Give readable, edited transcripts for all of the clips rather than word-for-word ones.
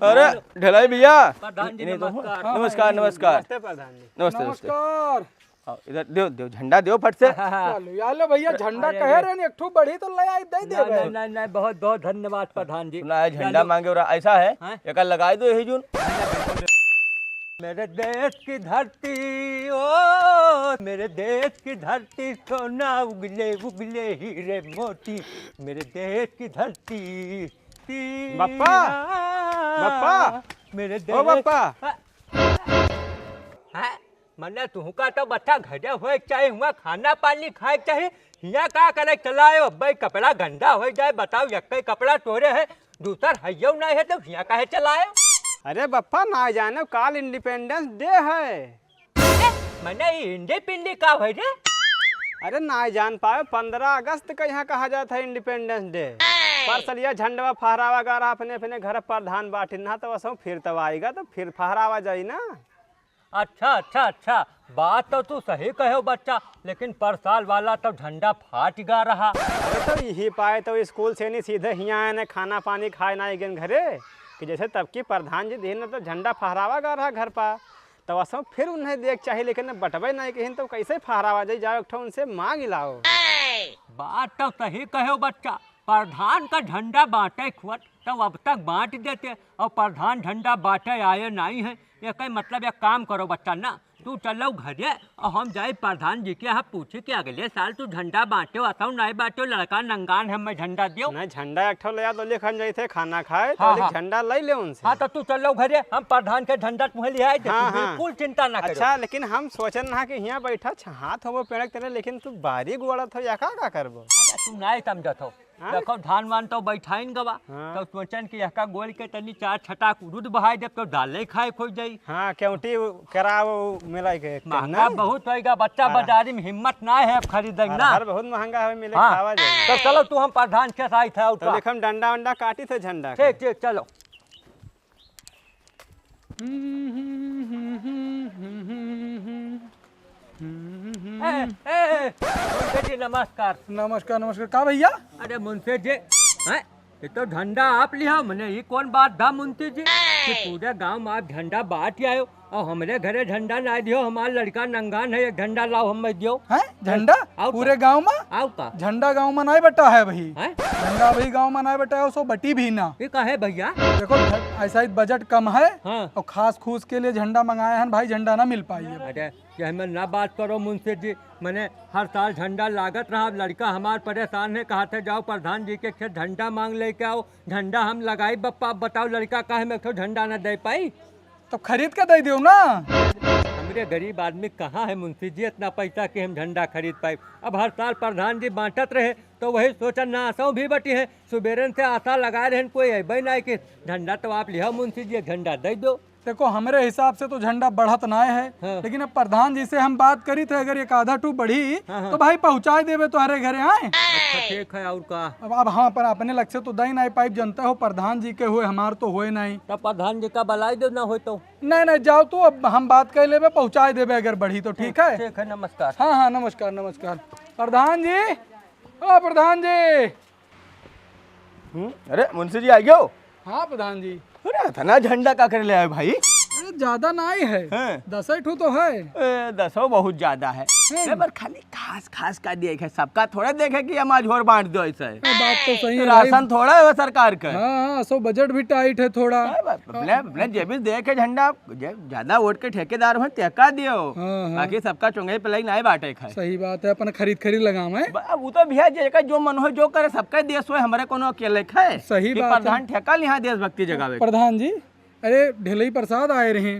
अरे ढलाई भैया, प्रधान जी नमस्कार नमस्कार। नमस्कार। प्रधान जी नमस्ते नमस्ते। नमस्कार। आओ, इधर दो दो झंडा दो फट से। यालो भैया झंडा कहे रहे एक ठो बढ़ी तो ले आई दे देबे। नहीं बहुत बहुत धन्यवाद प्रधान जी। सुना है झंडा मांगे और ऐसा है एक लगा दो यही जून। मेरे देश की धरती ओ मेरे देश की धरती सोना उगले उगले हीरे मोती मेरे देश की धरती बप्पा, बप्पा, मेरे देश ओ बप्पा। है मने तुहका तो बच्चा घरे होए चाहे हुआ खाना पानी खाए चाहे हिया का करे चलाए भाई कपड़ा गंदा हो जाए बताओ एक कपड़ा तोरे है दूसर हइयो नहीं है तो हिया काहे चलाए। अरे बप्पा ना जाने काल इंडिपेंडेंस डे है। मैंने हिंदी पिंडी का है रे। अरे ना जान पाए 15 अगस्त का यहाँ कहा जाता है इंडिपेंडेंस डे। परसलिया झंडवा फहरावा गा रहा अपने अपने घर प्रधान बांटना तो वसो फिर तब आएगा तो फिर फहरावा जाई ना। अच्छा बात तो तू सही कहे बच्चा लेकिन पर साल वाला तो झंडा फाट गा रहा। अरे तो यही पाए तो स्कूल से नहीं सीधे यहाँ आने खाना पानी खाए ना गए घरे कि जैसे तब की प्रधान जी दिन तो झंडा फहरावा गा रहा घर पर तो वसो फिर उन्हें देख चाहिए लेकिन बटवे नहीं कहीं तो कैसे फहरावा जाए जाओ उनसे मांग लाओ। बात तो सही कहे बच्चा प्रधान का झंडा बांटे खुद तो अब तक बांट देते और प्रधान झंडा बांटे आए नहीं है। ये कई मतलब एक काम करो बच्चा ना तू चलो घरे और हम जाए प्रधान जी के यहाँ पूछे कि अगले साल तू झंडा बांटे असाऊ नहीं बांटे लड़का नंगान हमें झंडा दियो नहीं झंडा एक ठो ले आ तो लेखन जाए थे खाना खाए तो हाँ। झंडा ले ले उनसे। हाँ तो तू चलो घरे हम प्रधान के झंडा तुम्हें ले आए थे हाँ, तू हाँ। बिल्कुल चिंता ना करो। अच्छा लेकिन हम सोचन ना कि यहाँ बैठा हाथ हो पेड़ तेरे लेकिन तू बारी गुड़त हो या का करबो। तू नहीं समझत हो हाँ? देखो धान वान तो बैठाइन गवा हाँ। तो सोचन कि यका गोल के तनी चार छटा दूध बहाई जब तो डाले खाए खोज जाई। हाँ क्योंटी कराओ मिला के महंगा बहुत होएगा बच्चा बाजारी में हिम्मत ना है अब खरीदेगा ना। हर बहुत महंगा है मिले हाँ। खावा जाए। तो चलो तू हम प्रधान के साथ है तो लेखम डंडा वंडा काटी थे झंडा के। ठीक चलो। मुंशी जी नमस्कार। नमस्कार नमस्कार। का भैया अरे मुंशी जी हैं ये तो झंडा आप लिया मैंने ये कौन बात था मुंशी जी कि पूरे गांव में आप झंडा बांट आयो और हमारे घरे झंडा ना दियो हमारा लड़का नंगान है एक झंडा लाओ हम दियो है झंडा आओ पूरे गांव में। आओ का झंडा गांव में नहीं बटा है भाई। हैं झंडा भाई गांव में नहीं बटा है सो बटी भी ना। ये कहे भैया देखो ऐसा ही बजट कम है हाँ। और खास खूस के लिए झंडा मंगाए हैं भाई झंडा ना मिल पाई है। अरे ये मैं ना बात करो मुंशी जी मैंने हर साल झंडा लागत रहा लड़का हमार परेशान है कहा थे जाओ प्रधान जी के खेत झंडा मांग लेके आओ झंडा हम लगाई बप्पा बताओ लड़का काहे में तो झंडा ना दे पाई। तो खरीद के दे दो ना। हमरे गरीब आदमी कहाँ है मुंशी जी इतना पैसा कि हम झंडा खरीद पाए। अब हर साल प्रधान जी बांटत रहे तो वही सोचन ना आसाओं भी बटी है सुबेरन से आशा लगा रहे कोई अबे नहीं कि झंडा तो आप लिया मुंशी जी एक झंडा दे दो। देखो हमारे हिसाब से तो झंडा बढ़त ना है हाँ। लेकिन अब प्रधान जी से हम बात करी थे अगर एक आधा टू बढ़ी हाँ। तो भाई पहुंचाए देवे तो हरे घरे आए। अच्छा ठीक है और का अब हाँ पर अपने लक्ष्य से तो दही नहीं पाइप जनता हो प्रधान जी के हुए हमार तो हुए नहीं। तब प्रधान जी का बलाई दो ना हो तो नहीं जाओ तो अब हम बात कर लेवे पहुंचाए देवे अगर बढ़ी तो ठीक है। ठीक है नमस्कार। हाँ नमस्कार नमस्कार। प्रधान जी ओ प्रधान जी। अरे मुंशी जी आ गयो। हाँ प्रधान जी। अरे इतना झंडा का कर ले आए भाई। अरे ज्यादा नहीं है हैं? 10 ठू तो है। 10 बहुत ज्यादा है पर खाली खास खास का देखे सबका थोड़ा देखे कि हम आज और बांट दो ऐसा है। बात तो सही है राशन थोड़ा है सरकार का। हाँ सो बजट भी टाइट है थोड़ा। अपने जेबी देखे झंडा ज्यादा वोट के ठेकेदार हो तेका दियो हाँ। बाकी सबका चुंगे पे नहीं बांटे खाए। सही बात है अपन खरीद लगाम है। वो तो भैया जेका जो मन हो जो करे सबका देश हो हमारे कोनो अकेले खाए। सही बात है। प्रधान ठेका यहाँ देशभक्ति जगावे। प्रधान जी अरे ढिलई प्रसाद आए रहे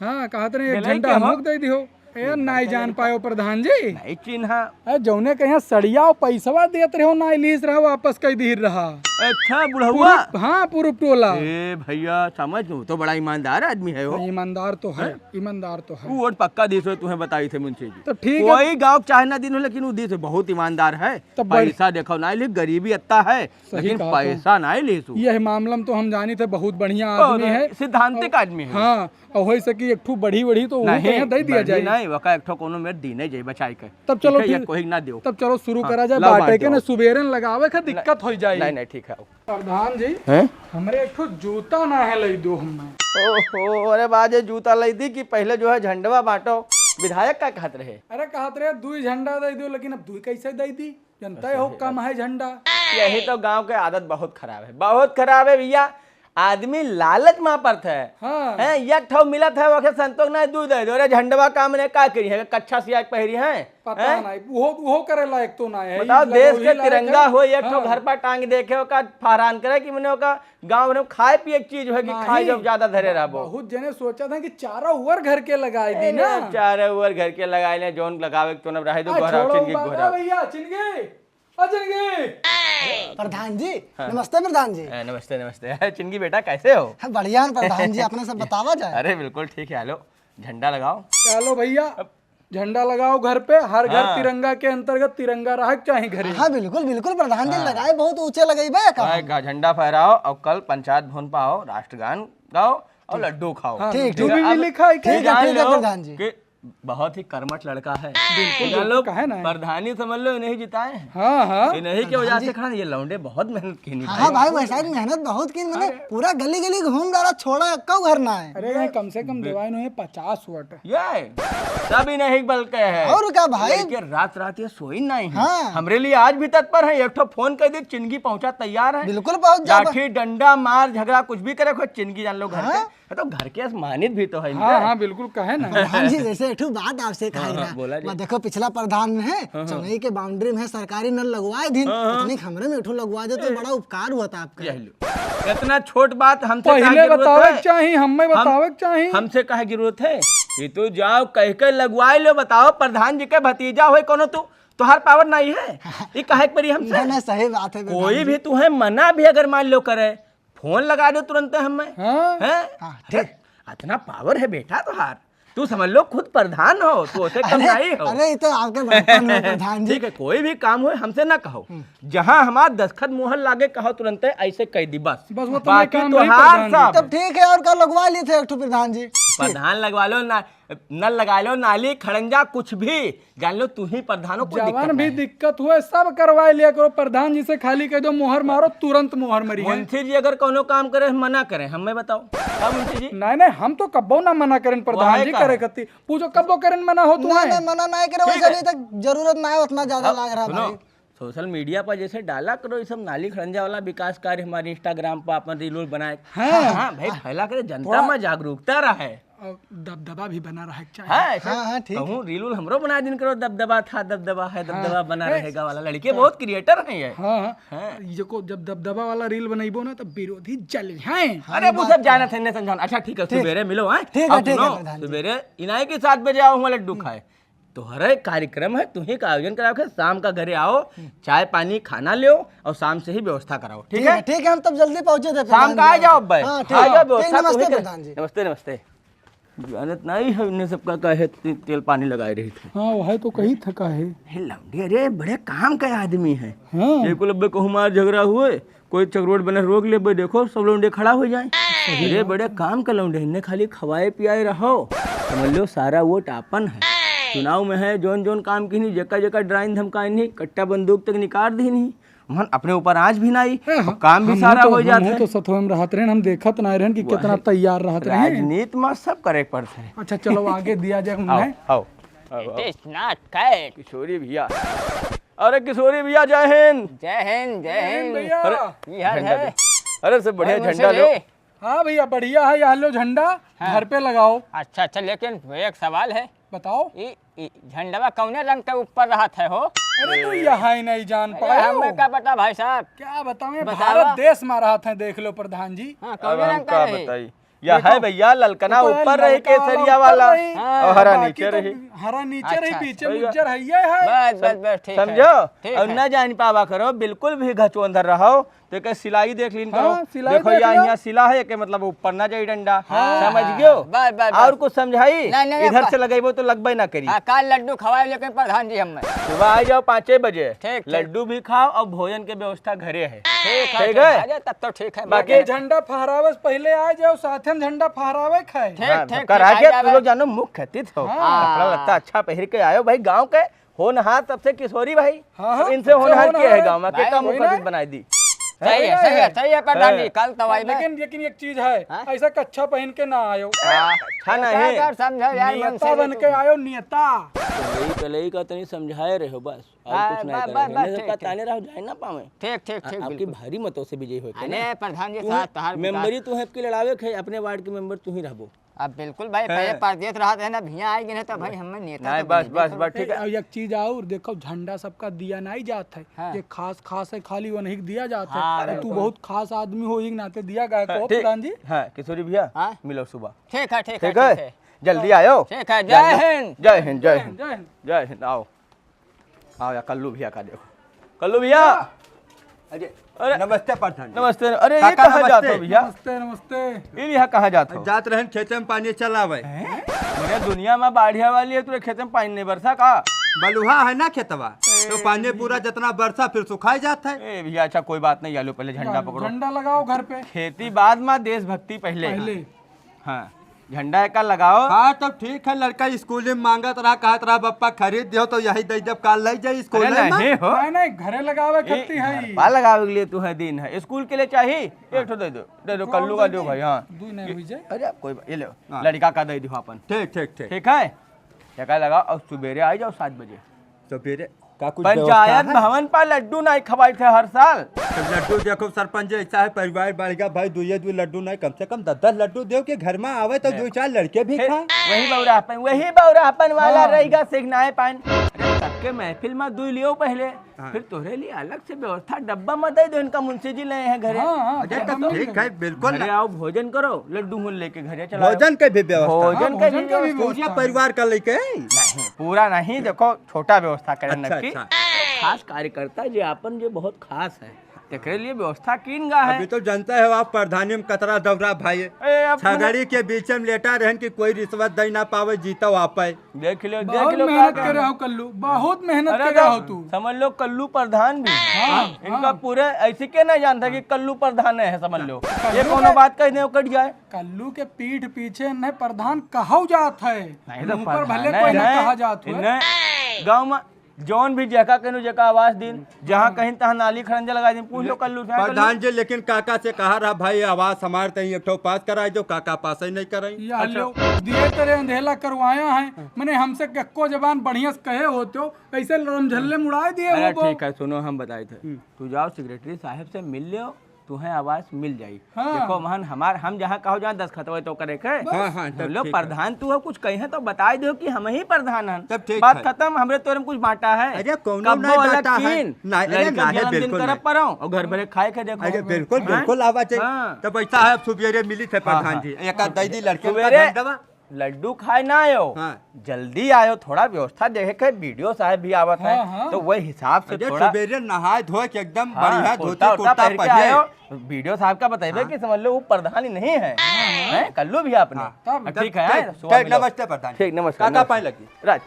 हाँ कहते रहे एक ढिलई झंडा के हो? हमको दे दियो। ए नहीं जान पायो प्रधान जी। नहीं चिन्हा। अरे जौने कहीं सड़िया और पैसवा देत रहो ना लीस रहा वापस कई दीर रहा। अच्छा बुढ़वा। हाँ पूरा टोला। ए भैया समझ लो तो बड़ा ईमानदार आदमी है वो। ईमानदार तो है ईमानदार तो है। वोट पक्का दी सो तुम्हें बताई थे मुंशी जी। तो ठीक है कोई गाँव चाहे ना दिन हो लेकिन वो दी से बहुत ईमानदार है। तो बड़ी- पैसा देखो ना ली गरीबी अत्ता है लेकिन कहा पैसा नहीं ली सु। यह मामला में तो हम जानी थे बहुत बढ़िया आदमी है। सिद्धांतिक आदमी है। हाँ और हो सकी एक ठू बढ़ी तो वो कहीं दे दिया जाए। नहीं वका एक ठो कोनो में दी नहीं जाए बचाई के। तब चलो ठीक है, ठीक कोई ना दियो। तब चलो शुरू हाँ, करा जाए लाओ बांटे बांट के ना दो। सुबेरन लगावे का दिक्कत हो जाए। नहीं ठीक है। देखे आओ। प्रधान जी हैं? हमरे एक ठो जूता ना है लई दो हमें। ओहो, अरे बाजे जूता लई दी कि पहले जो है झंडवा बांटो। विधायक का कहत रहे। अरे कहत रहे दुई झंडा दे दो, लेकिन अब दुई कैसे दे दी? जनता हो कम है झंडा। यही तो गांव के आदत बहुत खराब है, बहुत खराब है भैया। आदमी लालच में पड़त है। हाँ। हैं, एक ठो मिलत है वखे संतोष नहीं दूध दे दो। अरे झंडवा काम ने का करी है, कच्छा सियाज पहरी है। पता नहीं वो करे लायक तो ना है। बताओ, ई देश लगो के ही लायक तिरंगा है। हो एक ठो हाँ। घर पर टांग देखे ओका फहरान करे कि मैंने ओका गांव में खाए पिए की चीज है कि खाए जब ज्यादा धरे रहो। बहुत जने सोचा था कि चारों ओवर घर के लगाए दी ना। चारे ओवर घर के लगाए ले, जोन लगावे तो न रहे दो आ, घोरा छोड़ो चिंगी बाबा घोरा। भैया चिनगे चिनगे। प्रधान जी नमस्ते प्रधान जी। नमस्ते नमस्ते। चिंगी बेटा कैसे हो? हाँ, बढ़िया है प्रधान जी, अपने सब बतावा जाए। अरे बिल्कुल ठीक है। हेलो, झंडा लगाओ। चलो भैया झंडा लगाओ घर पे। हर घर हाँ। तिरंगा के अंतर्गत तिरंगा रहे चाहे घरे। हाँ बिल्कुल बिल्कुल प्रधान जी, लगाए बहुत ऊंचे लगाई का। झंडा फहराओ और कल पंचायत भवन पर आओ, राष्ट्रगान गाओ और लड्डू खाओ। हाँ, ठीक, लड्डू भी अब लिखा है ठीक है, जान ठीक है लो प्रधान जी। कि बहुत ही कर्मठ लड़का है। बिल्कुल, जान लो, कहे ना। प्रधानी समझ लो इन्हें जिताए हैं। हाँ हाँ इन्हीं की वजह से खड़ा। ये लौंडे बहुत मेहनत की नहीं हाँ भाई वैसा ही मेहनत बहुत की, मैंने पूरा गली गली घूम डाला, छोड़ा कौ घर ना है। अरे यहाँ कम से कम देवाई नहीं 50 वोट। ये सब इन्हीं बल के है। और क्या भाई? लड़के रात रात ये सोई नहीं है। हाँ। हमरे लिए आज भी तत्पर है। एक ठो फोन कर दे, चिंगी पहुंचा तैयार है। बिल्कुल पहुंच जा। लाठी डंडा मार झगड़ा कुछ भी करे, कोई चिंगी जान लो घर के। तो घर के सम्मानित भी तो है इनके। हाँ हाँ बिल्कुल कहे ना। प्रधान जी जैसे एक ठो बात आपसे कही हाँ, बोला रहा, जी। मैं देखो पिछला प्रधान में है चौनई के बाउंड्री में है सरकारी नल लगवाए दिन, उतनी हमरे में एक ठो लगवा दे तो बड़ा उपकार हुआ था आपका। यही लो। इतना छोट बात हमसे काहे पहले जरूरत बतावे है? चाहिए, हमें बतावे चाहिए। हमसे काहे जरूरत है? ये तो जाओ कह के लगवाए लो। बताओ, प्रधान जी के भतीजा हो कोनो तू, तुहार पावर नहीं है? ये काहे परी हमसे? नहीं नहीं सही बात है प्रधान कोई जी। भी तुम्हें मना भी अगर मान लो करे, फोन लगा दो तुरंत हमें। हाँ। हैं? हाँ, ठीक। इतना पावर है बेटा तुहार। तू समझ लो खुद प्रधान हो, तू उसे कम नहीं हो। अरे ये तो आपके बचपन में प्रधान जी। ठीक है, कोई भी काम हो हमसे ना कहो। जहाँ हमारा दस्तखत मुहर लागे कहो तुरंत ऐसे कह दी बस। बस वो तुम्हें बाकी काम तो नहीं हार प्रधान जी। सब तब ठीक है, और कल लगवा लिए थे एक ठो प्रधान जी। प्रधान लगवा लो ना, नल लगा लो, नाली खड़ंजा कुछ भी जान लो, तू ही प्रधान हो। कोई जवान दिक्कत भी नहीं। दिक्कत हुए सब करवा लिया करो। प्रधान जी से खाली कह दो मोहर मारो, तुरंत मोहर मरी है। मुंशी जी अगर कोनो काम करे मना करें, हमें बताओ। हाँ मुंशी जी, नहीं नहीं हम तो कब्बो ना मना करें प्रधान है जी का? करे कती। पूछो कब्बो करें मना हो नहीं तुम्हें? नहीं मना नहीं करे, वैसे अभी तक जरूरत ना है उतना ज्यादा लग रहा सुनो, भाई। सोशल मीडिया पर जैसे डाला करो ये सब नाली खड़ंजा वाला विकास कार्य, हमारे इंस्टाग्राम पर अपन रील बनाए। हाँ भाई फैला करे, जनता में जागरूकता रहे। और दबदबा भी बना रहा चाहिए। हाँ ऐसे हाँ, हाँ, ठीक कहूँ रील हमरो बना दिन करो, दबदबा था दबदबा है, दबदबा बना रहेगा वाला। लड़के बहुत क्रिएटर हैं ये। हाँ हाँ ये को जब दबदबा वाला रील बनाइबो ना तब विरोधी जल हैं। अरे वो सब जाना थे समझाना। अच्छा ठीक है, सुबेरे मिलो। हैं ठीक है, ठीक है, प्रधान जी। सुबेरे इनाई के 7 बजे आओ, हम लड्डू खाए। तुम्हारा कार्यक्रम है, तुम्ही का आयोजन कराओ के शाम का घरे आओ, चाय पानी खाना लो और शाम से ही व्यवस्था कराओ। ठीक है, ठीक है, हम तब जल्दी पहुंचे थे शाम का आ जाओ भाई। हाँ, ठीक आ है। जाओ, ठीक, व्यवस्था नमस्ते तुम्ही प्रधान जी। नमस्ते नमस्ते। जानत नहीं है इन्हें सबका काहे तेल पानी लगाए रही थी। हाँ वह तो कही थका है। हे लौंडे, अरे बड़े काम का आदमी है। हाँ एक लब्बे को हमार झगड़ा हुए, कोई चक्रोड बने रोक ले बे, देखो सब लौंडे खड़ा हो जाए। अरे बड़े काम का लौंडे, इन्हें खाली खवाए पियाए रहो। समझ लो सारा वोट आपन है। चुनाव में है जोन जोन काम की नहीं, जका जका ड्राइन धमकाई नहीं, कट्टा बंदूक तक निकाल दी नहीं, मन अपने ऊपर आज भी नहीं, और काम भी सारा हो जाता है। तो सतों में रहत रहे, हम देखत ना रहे कि कितना तैयार रहत रहे। राजनीति में सब करे पड़ते हैं। अच्छा चलो आगे दिया जाए आओ उन्हें। आओ किशोरी भैया। अरे किशोरी भैया जय हिंद। जय हिंद जय हिंद। भैया की हाल झंडा है? दे। अरे सब बढ़िया मुंशी झंडा लो। जी। हाँ भैया बढ़िया है। यहाँ लो झंडा घर पे लगाओ। अच्छा अच्छा, लेकिन एक सवाल है, बताओ। ई झंडवा कौने रंग के ऊपर रहत है हो? अरे तो यहाँ ही नहीं जान अरे पाए। हमें क्या पता भाई साहब। क्या बताएं, बतावा। भारत देश में रहा था, देख लो प्रधान जी। हाँ अब कौने हम रंग का का है? बताई, या है भैया ललकना देखो यार, ऊपर रही ललका केसरिया ऊपर वाला रही। और हरा बाकी नीचे तो रही। हरा नीचे रही, अच्छा, पीछे सही मुज्जर है ये है। बस बस ठीक है। समझो, ठीक और है। न जान पावा करो, बिल्कुल भी घचो अंदर रहो। तो के सिलाई देख लीन करो। हाँ, सिलाई देखो देख या लो। यहाँ सिला है के मतलब ऊपर ना जाई डंडा। हाँ, समझ गयो? बस, बस, और बस। कुछ समझाई? नहीं, नहीं, इधर बस। से लगेबो तो लगबे ना करी। हाँ काल लड्डू खवाए लेकिन प्रधान जी हमें। सुबह आ जाओ 5 बजे, ठीक। लड्डू भी खाओ और भोजन के व्यवस्था घरे है। ठीक ठीक है है? अरे तब तो ठीक है। बाकी ये झंडा फहरावे से पहले आ जाओ, साथ में झंडा फहरावे खाए। ठीक हाँ, ठीक करा ठीक, के आ जावे। तुम लोग जानो मुख्य अतिथि हो। हाँ। कपड़ा लत्ता अच्छा पहन के आयो भाई, गांव के होनहार सबसे किशोरी भाई। हाँ, हाँ, इनसे सबसे होनहार किया है होनहार। गांव में, भाई, क्या वही मुख्य ना। अतिथि बनाई दी। सही है प्रधान जी, कल तो आई लेकिन एक चीज है, ऐसा कच्छा पहन के ना आयो, अच्छा नहीं समझो यार, नियता बन के आयो, नियता। पहले का तनी समझाए रहे हो बस, और कुछ नहीं करेंगे, सबका ताने रहो जाए ना पावे। ठीक आपकी भारी मतों से विजयी होके ना। अरे प्रधान जी साथ तहार मेंबरी तू है के लड़ावे के, अपने वार्ड के मेंबर तू ही रहबो। अब बिल्कुल भाई, पहले परदेश रहा है ना, भैया आएंगे ना तो भाई हमें नेता नहीं तो बस बनेंगे। बस बस ठीक है। और एक चीज और देखो, झंडा सबका दिया नहीं जाता है, ये खास है, खाली वो नहीं दिया जाता है। तू बहुत खास आदमी हो, ही नाते दिया गया को प्रधान जी। हाँ किशोरी भैया, हाँ? मिलो सुबह। ठीक है ठीक है, जल्दी आयो। ठीक है, जय हिंद। जय हिंद जय हिंद जय हिंद। आओ आओ या कल्लू भैया का देखो, कल्लू भैया। अरे नमस्ते प्रधान जी। नमस्ते। अरे ये काका, कहाँ जाते हो नमस्ते। भैया? नमस्ते नमस्ते। ये यहाँ कहाँ जाते हो? जात रहन खेते में पानी चलावे। मेरे दुनिया में बाढ़िया वाली है, तुझे खेत में पानी नहीं बरसा का? बलुहा है ना खेतवा, तो पानी पूरा जितना बरसा फिर सुखाई जाता है। ए भैया अच्छा कोई बात नहीं, आलो पहले झंडा पकड़ो। झंडा लगाओ घर पे, खेती बाद में, देशभक्ति पहले। पहले हाँ झंडा का लगाओ। हाँ तब ठीक है, लड़का स्कूल में मांगत रहा, कहत रहा बप्पा खरीद दियो, तो यही दे जब काल ले जाए स्कूल अरे में। नहीं हो, नहीं घरे लगावे खत्ती है। पा लगावे के लिए तू है दिन है, स्कूल के लिए चाहिए एक ठो दे दो कल्लू का दो भाई। हाँ दू नहीं हुई जाए। अरे कोई ये लो, हाँ। लड़का का दे दो अपन। ठीक ठीक ठीक। ठीक है, क्या लगाओ और सुबेरे आ जाओ 7 बजे। तो फिर का कुछ पंचायत भवन पर लड्डू नहीं खवाए थे हर साल। तो लड्डू देखो सरपंच ऐसा है, परिवार बढ़ गया भाई, दो लड्डू नहीं, कम से कम 10 लड्डू दो के घर में आवे तो 2-4 लड़के भी खाए। वही बौरापन वाला रहेगा, सीखना पान। सबके महफिल में दूध लियो पहले, फिर तोरे लिए अलग से व्यवस्था डब्बा में दे दो, इनका मुंशी जी लाए हैं घरे। अरे तो ठीक है, बिल्कुल घरे आओ, भोजन करो, लड्डू मूल लेके घरे चलो। भोजन के भी व्यवस्था, भोजन के भी व्यवस्था। पूरा परिवार का लेके। नहीं पूरा नहीं, देखो छोटा व्यवस्था करें अच्छा, नक्की। अच्छा। खास कार्यकर्ता जो अपन जो बहुत खास है, तेरे लिए व्यवस्था कीन गा है। अभी तो जानता है आप प्रधानी में कतरा दौरा भाई, छगड़ी के बीच में लेटा रहन की कोई रिश्वत दे ना पावे, जीता आ पाए। देख लो बहुत मेहनत कर रहा हो कल्लू, बहुत मेहनत कर रहा हो तू। समझ लो कल्लू प्रधान भी। इनका पूरे ऐसे के नहीं जानता कि कल्लू प्रधान है, समझ लो ये कोनो बात कहने कट जाए। कल्लू के पीठ पीछे न प्रधान कहा जात है, नहीं तो ऊपर भले कोई न कहा जात है। गाँव में जौन भी जगह कहनु जगह आवाज दिन, जहाँ कहीं तहाँ नाली खरंजा लगा दिन, पूछ लो कल्लू से। प्रधान जी लेकिन काका से कहा रहा भाई आवाज हमारे तही एक ठो पास कराई दो, काका पास ही नहीं कराई। या लो दिए तेरे अंधेला करवाया है, मैंने हमसे कक्को जबान बढ़िया से कहे होते हो, ऐसे रमझल्ले मुड़ाए दिए अरे हो। ठीक है सुनो, हम बताए थे तू जाओ सेक्रेटरी साहब से मिल लियो, तुम्हें आवाज मिल जाई। देखो महन हम जहाँ कहो जहाँ 10 खतवे तो करे के। हाँ, तब लो ठीक प्रधान तू है, कुछ कहे तो बता दो कि हम ही प्रधान हैं। तब ठीक बात है। खत्म, हमरे तोरे में कुछ बांटा है? अरे कौनो कब्बो नहीं अलग बांटा है। कीन, नहीं, अरे लड़का नहीं, जन्मदिन बिल्कुल करब नहीं। परो और घर भरे खाए के देखो। अरे बिल्कुल बिल्कुल आवाज है। हाँ। तो पैसा है, सुबेरे मिली थे प्रधान जी, एक दी लड़के का सुबेरे झंडवा। लड्डू खाए ना आयो, हाँ। जल्दी आयो, थोड़ा व्यवस्था देखे के वीडियो साहब भी आवत है, तो वही हिसाब से अरे थोड़ा सुबेरे नहाए धोए के एकदम हाँ, बढ़िया कुर्ता धोती उर्ता कुर्ता पहन के पहने। आयो, वीडियो साहब का बताइए कि समझ लो वो प्रधान ही नहीं है, हैं? कल्लू भी आपने। तब ठीक है, ठीक, सुबह ठीक, मिलो। नमस्ते प्रधान जी। ठीक नमस्कार। काका पाए लगी राज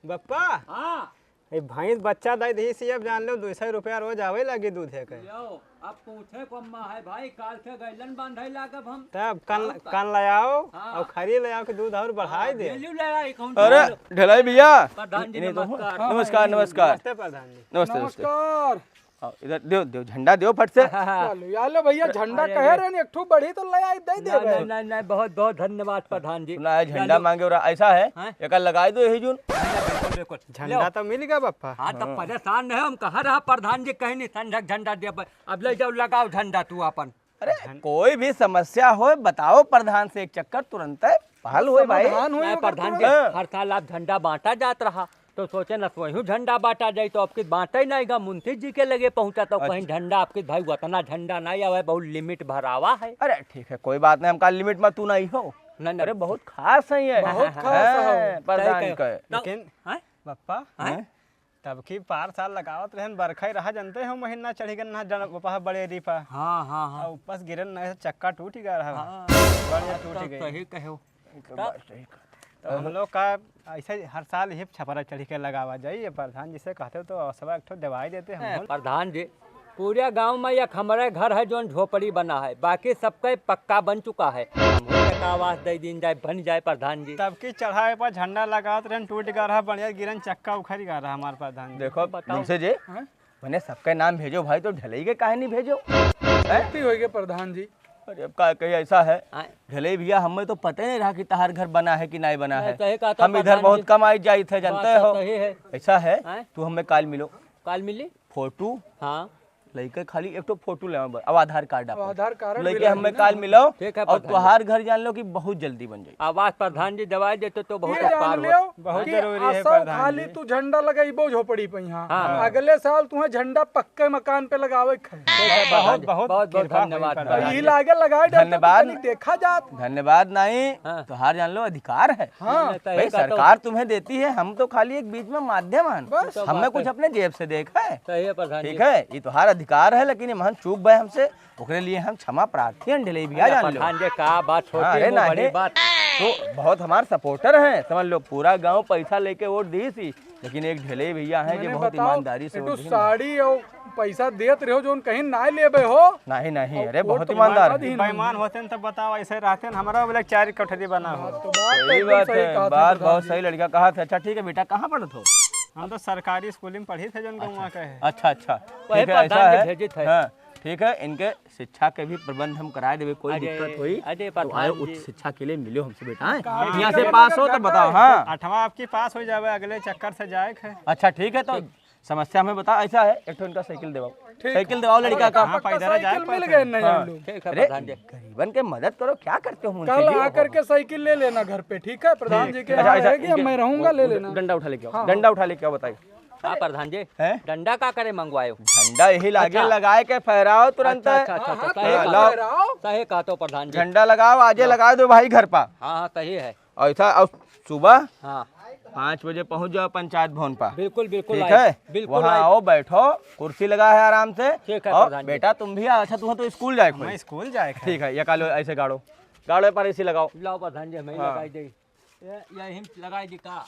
बप्पा ये भैंस बच्चा दे दी सी, अब जान लो 200 रुपया रोज आवे लगी दूध है के। अब पूछे को अम्मा है भाई, काल से गैलन बांधे लागब हम। तब कन ले आओ और खरी ले आओ के दूध और बढ़ाई दे। अरे ढलाई भैया, प्रधान जी इन्हें तो- नमस्कार। नमस्कार नमस्कार नमस्ते प्रधान जी। नमस्ते नमस्ते। नमस्कार। आओ, इधर दो दो झंडा दो फट से। या लो भैया, झंडा कहे रहे एक ठो बढ़ी तो ले आई दे दे। नहीं बहुत बहुत धन्यवाद प्रधान जी। सुना है झंडा मांगे और ऐसा है, एक लगा दो यही जून। बिल्कुल झंडा तो मिल गया बप्पा। हाँ तब परेशान नहीं हम कहा रहा प्रधान जी कहीं नहीं संझक झंडा दे, अब ले जाओ लगाओ झंडा तू अपन। अरे कोई भी समस्या हो बताओ प्रधान से, एक चक्कर तुरंत हल हो भाई। नहीं, प्रधान जी हर साल आप झंडा बांटा जात रहा, तो सोचे न वही झंडा बांटा जाए, तो आपके बांटा ही नहीं गा, मुंशी जी के लगे पहुंचा तो कहीं झंडा आपके भाई उतना झंडा नहीं आवा, बहुत लिमिट भरावा है। अरे ठीक है कोई बात नहीं, हमका लिमिट में तू नहीं हो। नहीं अरे बहुत खास है ये, बहुत खास है प्रधान का। लेकिन बप्पा तब की 5 साल लगावत रहन, बरखा ही रहा, जानते हो महीना चढ़ी गन ना जन बपा बड़े रीपा। हाँ हाँ हाँ और ऊपर गिरन नहीं चक्का टूट गया रहा। हाँ, बढ़िया टूट गई। सही कहो। तो हम लोग का ऐसे हर साल ही छपरा चढ़ी के लगावा जाइए, प्रधान जी से कहते हो तो अवसर एक ठो दवाई देते हम। प्रधान जी पूरे गांव में एक हमारे घर है जो झोपड़ी बना है, बाकी सबका पक्का बन चुका है, आवास दे दिन जाए बन जाए प्रधान जी। तब की चढ़ाए पर झंडा लगावत रहन, टूट गया रहा, बढ़िया गिरन चक्का उखड़ गया रहा हमारे प्रधान जी। देखो मुंशी जी, मैंने सबका नाम भेजो भाई, तो ढलई के काहे नहीं भेजो? गलती हो गई प्रधान जी। अरे अब का कहीं ऐसा है आए। ढलई भैया, हमें तो पता ही नहीं रहा कि तहार घर बना है कि नहीं बना है। सही कहा तो हम इधर प्रधान बहुत जी। कम आई जाई थे, जानते बात तो हो। सही है। ऐसा है आए। तू हमें काल मिलो, काल मिली। फोटो हाँ लइके खाली एक तो फोटो ले अब आधार कार्ड अब आधार कार्ड लेके मिला हमें है काल ना। मिलो, ठीक है और प्रधान तुहार घर जान लो कि बहुत जल्दी बन जाए। आवाज प्रधान जी दवाई देते तो बहुत ये जान उपकार लियो हो। बहुत कि जरूरी है असौ प्रधान खाली जी। तू झंडा लगाइबो झोपड़ी पे यहाँ, हाँ। अगले साल तुम्हें झंडा पक्के मकान पे लगावे के है। ठीक है प्रधान जी, बहुत बहुत बहुत कृपा हुई धन्यवाद प्रधान प्रधान यही जी। लागे लगाए डर धन्यवाद। देखा जात। धन्यवाद नहीं, हाँ। तुहार जान लो अधिकार है। हाँ सही भाई कहा तो- सरकार तुम्हें देती है, हम तो खाली एक बीच में माध्यम हैं। बस। तो हमने बात कुछ है। अपने जेब से देखा है। सही है प्रधान जी। ठीक है, ये तुम्हारा अधिकार है, लेकिन हम चूक गए हमसे, ओकरे लिए हम क्षमा प्रार्थी हैं ढिलई भैया, जान लो। प्रधान जी का बात हाँ, छोटी अरे हो बड़ी नहीं। बात। तो बहुत हमारे सपोर्टर हैं, समझ लो। पूरा गांव पैसा लेके वोट दी थी, लेकिन एक ढिलई भैया हैं जो मैंने बहुत बताओ ईमानदारी से एक वोट तो दी। साड़ी और पैसा देत रहो जो कहीं ना लेबे हो। नहीं नहीं, अरे और बहुत तो ईमानदार बात है। ही बेईमान होते हैं तब बताओ, ऐसे रहते हैं हमारा बोले 4 कोठरी बना हो। तो बात तो सही एकदम बात सही है, कहा था बात प्रधान बहुत जी। सही लड़का कहा था। अच्छा ठीक है बेटा, कहाँ पढ़त हो? हम तो सरकारी स्कूल में पढ़ी थे, जो वहाँ के है। अच्छा अच्छा, वही ठीक है, ऐसा प्रधान जी है। भेजे थे। हाँ, ठीक है, इनके शिक्षा के भी प्रबंध हम कराए देवे, कोई अरे, दिक्कत हुई अरे तो प्रधान आए जी। उच्च शिक्षा के लिए मिलो हमसे बेटा। हैं? कहाँ यहाँ से के पास हो तो लगा बताओ। है? हाँ 8वां आपकी पास हो जावे, अगले चक्कर से जाए है। अच्छा ठीक है, तो समस्या हमें बताओ। ऐसा है, एक तो इनका साइकिल देवाओ, ठीक। साइकिल देवाओ लड़का का। हाँ, पक्का पैदल जाए साइकिल मिल पास गए है। नहीं हाँ। हम लोग। ठीक है अरे प्रधान जी। गरीबन के मदद करो, क्या करते हो मुंशी कल जी? आकर के साइकिल ले लेना घर पे, ठीक है प्रधान जी के अच्छा, यहाँ अच्छा, रहेगी, अब इनके- मैं रहूंगा, ले वो लेना। डंडा उठा लेके आओ, डंडा उठा लेके आओ, बताइए। हाँ प्रधान जी, हैं? डंडा का करे मंगवायो। झंडा यही लागे अच्छा। लगाए के फहराओ तुरंत। अच्छा अच्छा अच्छा, सही हाँ, कहा लाओ। रहो। सही कहा तो प्रधान जी। झंडा लगाओ, आजे लगा दो भाई घर पर। हाँ हाँ सही है। और ऐसा और सुबह हाँ 5 बजे पहुंच जाओ पंचायत भवन पर। बिल्कुल बिल्कुल ठीक आए, है, बिल्कुल वहाँ आए। आओ, बैठो, कुर्सी लगा है आराम से। ठीक है और प्रधान जी। बेटा तुम भी आओ। अच्छा तुम तो स्कूल जाए मैं कोई? स्कूल जाए है। ठीक है, ये कालो ऐसे गाड़ो, गाड़ो पर इसी लगाओ। लाओ प्रधान जी, मैं हाँ। लगाई दे। यही लगाई दी का।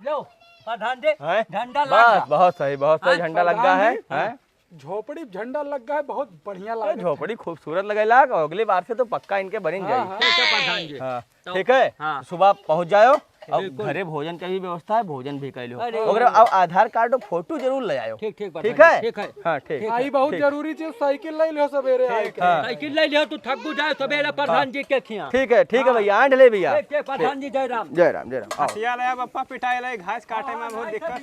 लो प्रधान जी, हैं? झंडा बस लगा। बहुत सही, बहुत सही, हाँ, झंडा लग गया है। हैं? झोपड़ी झंडा लग गया है, बहुत बढ़िया अरे लगा। झोपड़ी खूबसूरत लगेला, और अगली बार से तो पक्का इनके बनी जाए। ठीक है प्रधान जी। हाँ, तो- ठीक है, हाँ। सुबह पहुंच जाओ, और बिल्कुल। घरे भोजन की भी व्यवस्था है, भोजन भी कर लो। अरे। और अब आधार कार्ड और फोटो जरूर ले आयो। ठीक ठीक ठीक प्रधान है, जी, ठीक है। हाँ ठीक। आई बहुत जरूरी चीज, साइकिल ले लो सवेरे आए के। हाँ, साइकिल ले लियो तू थक जाए सवेरे प्रधान जी के खिया। ठीक है, ठीक है भैया, ढले भैया। ठीक ठीक प्रधान जी, जय राम। जय राम, जय राम। आओ। हथिया लाया, पप्पा पिटाई लाई, घास काटे में बहुत दिक्कत